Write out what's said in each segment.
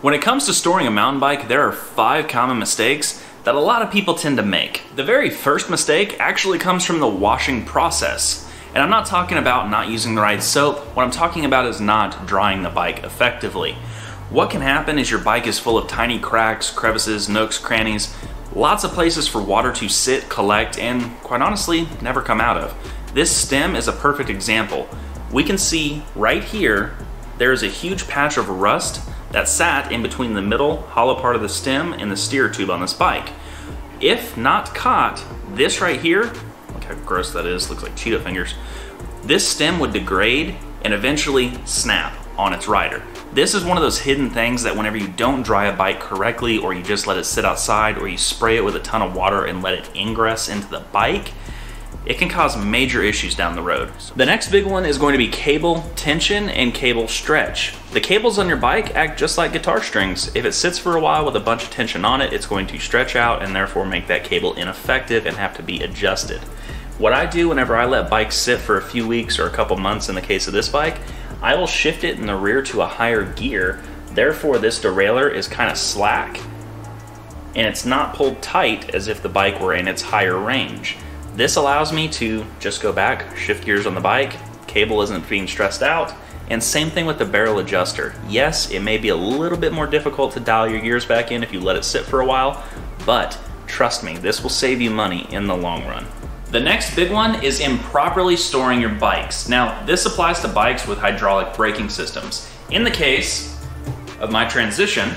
When it comes to storing a mountain bike, there are 5 common mistakes that a lot of people tend to make. The very first mistake actually comes from the washing process. And I'm not talking about not using the right soap. What I'm talking about is not drying the bike effectively. What can happen is your bike is full of tiny cracks, crevices, nooks, crannies, lots of places for water to sit, collect, and quite honestly, never come out of. This stem is a perfect example. We can see right here, there is a huge patch of rust that sat in between the middle hollow part of the stem and the steer tube on this bike. If not caught, this right here, look how gross that is, looks like cheetah fingers. This stem would degrade and eventually snap on its rider. This is one of those hidden things that whenever you don't dry a bike correctly, or you just let it sit outside, or you spray it with a ton of water and let it ingress into the bike, it can cause major issues down the road. The next big one is going to be cable tension and cable stretch. The cables on your bike act just like guitar strings. If it sits for a while with a bunch of tension on it, it's going to stretch out and therefore make that cable ineffective and have to be adjusted. What I do whenever I let bikes sit for a few weeks or a couple months in the case of this bike, I will shift it in the rear to a higher gear. Therefore, this derailleur is kind of slack and it's not pulled tight as if the bike were in its higher range. This allows me to just go back, shift gears on the bike, cable isn't being stressed out, and same thing with the barrel adjuster. Yes, it may be a little bit more difficult to dial your gears back in if you let it sit for a while, but trust me, this will save you money in the long run. The next big one is improperly storing your bikes. Now, this applies to bikes with hydraulic braking systems. In the case of my Transition,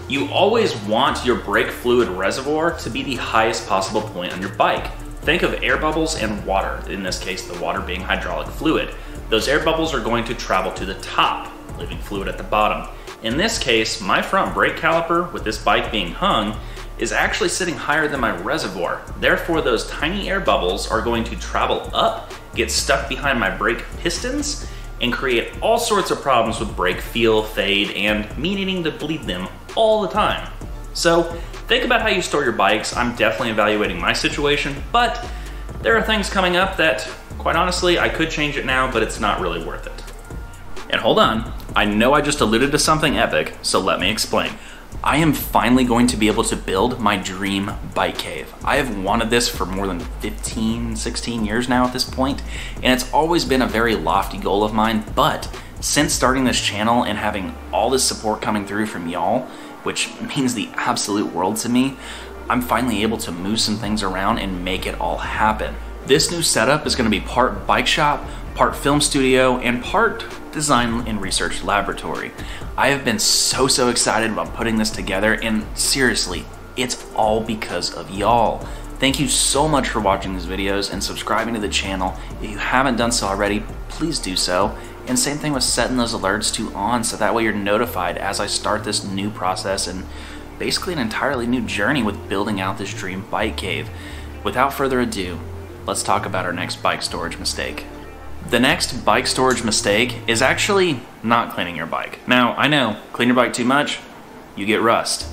you always want your brake fluid reservoir to be the highest possible point on your bike. Think of air bubbles and water, in this case the water being hydraulic fluid. Those air bubbles are going to travel to the top, leaving fluid at the bottom. In this case, my front brake caliper, with this bike being hung, is actually sitting higher than my reservoir. Therefore, those tiny air bubbles are going to travel up, get stuck behind my brake pistons, and create all sorts of problems with brake feel, fade, and me needing to bleed them all the time. So think about how you store your bikes. I'm definitely evaluating my situation, but there are things coming up that, quite honestly, I could change it now, but it's not really worth it. And hold on, I know I just alluded to something epic, so let me explain. I am finally going to be able to build my dream bike cave. I have wanted this for more than 15, 16 years now at this point, and it's always been a very lofty goal of mine, but since starting this channel and having all this support coming through from y'all, which means the absolute world to me, I'm finally able to move some things around and make it all happen. This new setup is going to be part bike shop, part film studio, and part design and research laboratory. I have been so excited about putting this together, and seriously, it's all because of y'all. Thank you so much for watching these videos and subscribing to the channel. If you haven't done so already, please do so. And same thing with setting those alerts to on, so that way you're notified as I start this new process and basically an entirely new journey with building out this dream bike cave. Without further ado, let's talk about our next bike storage mistake. The next bike storage mistake is actually not cleaning your bike. Now, I know, clean your bike too much, you get rust.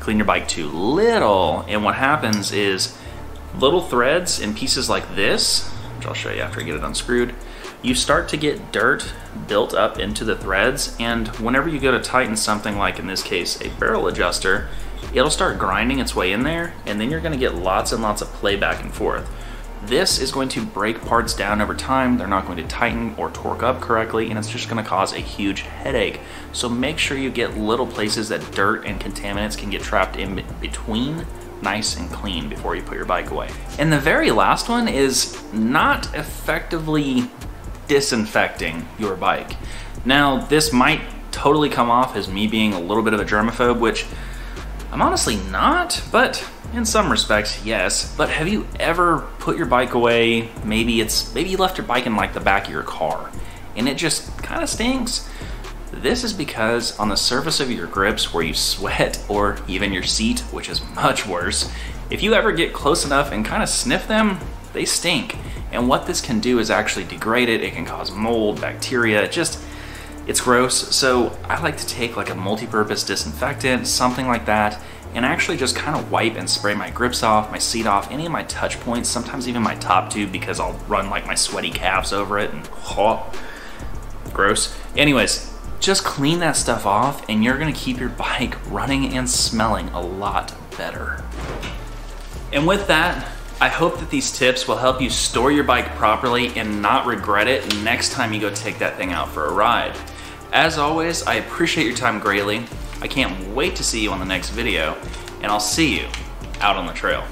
Clean your bike too little, and what happens is little threads and pieces like this, which I'll show you after I get it unscrewed, you start to get dirt built up into the threads, and whenever you go to tighten something like, in this case, a barrel adjuster, it'll start grinding its way in there, and then you're gonna get lots and lots of play back and forth. This is going to break parts down over time. They're not going to tighten or torque up correctly, and it's just gonna cause a huge headache. So make sure you get little places that dirt and contaminants can get trapped in between nice and clean before you put your bike away. And the very last one is not effectively disinfecting your bike. Now, this might totally come off as me being a little bit of a germaphobe, which I'm honestly not, but in some respects, yes. But have you ever put your bike away? Maybe you left your bike in like the back of your car and it just kind of stinks. This is because on the surface of your grips where you sweat, or even your seat, which is much worse, if you ever get close enough and kind of sniff them, they stink. And what this can do is actually degrade it. It can cause mold, bacteria, it's gross. So I like to take like a multi-purpose disinfectant, something like that, and actually just kind of wipe and spray my grips off, my seat off, any of my touch points, sometimes even my top tube, because I'll run like my sweaty calves over it and gross. Anyways, Just clean that stuff off and you're gonna keep your bike running and smelling a lot better. And with that, I hope that these tips will help you store your bike properly and not regret it next time you go take that thing out for a ride. As always, I appreciate your time greatly. I can't wait to see you on the next video, and I'll see you out on the trail.